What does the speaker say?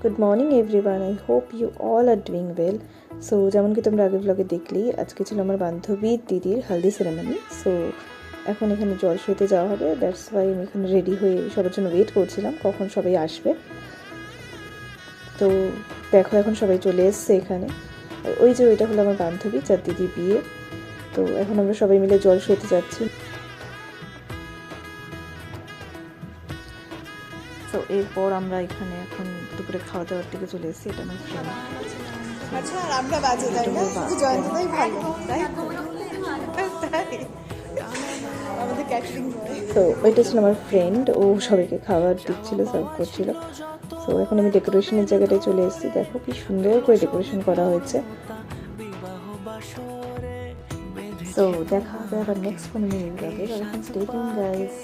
Good morning everyone, I hope you all are doing well. So যেমন কি তোমরা আগের ব্লগে দেখলেই, আজকে ছিল আমার বান্ধবীর দিদির হালদি সেরেমনি। সো এখন এখানে জল সইতে যাওয়া হবে, দ্যাটস ওয়াই আমি এখানে রেডি হয়ে সবার জন্য ওয়েট করছিলাম কখন সবাই আসবে। তো দেখো এখন সবাই চলে এসছে এখানে। আর ওই যে ওইটা হলো আমার বান্ধবী, যার দিদির বিয়ে। তো এখন আমরা সবাই মিলে জল সইতে যাচ্ছি। তো এরপর আমরা এখানে এখন দুপুরে খাওয়া দাওয়ার দিকে চলে এসেছি। এটা আমার ফ্রেন্ড। আচ্ছা, আর আমরা বাজে তাই না? শুধু জয়ন্তদাই ভালো, তাই আমাদের ক্যাটারিং বয়। তো ওইটা ছিল আমার ফ্রেন্ড, ও সবাইকে খাবার দিচ্ছিল, সার্ভ করছিল। সো এখন আমি ডেকোরেশনের জায়গাটায় চলে এসেছি। দেখো কি সুন্দর করে ডেকোরেশন করা হয়েছে। সো দেখা হবে আবার নেক্সট কোনো নিউ ব্লগে। এখন স্টে টিউন গাইস।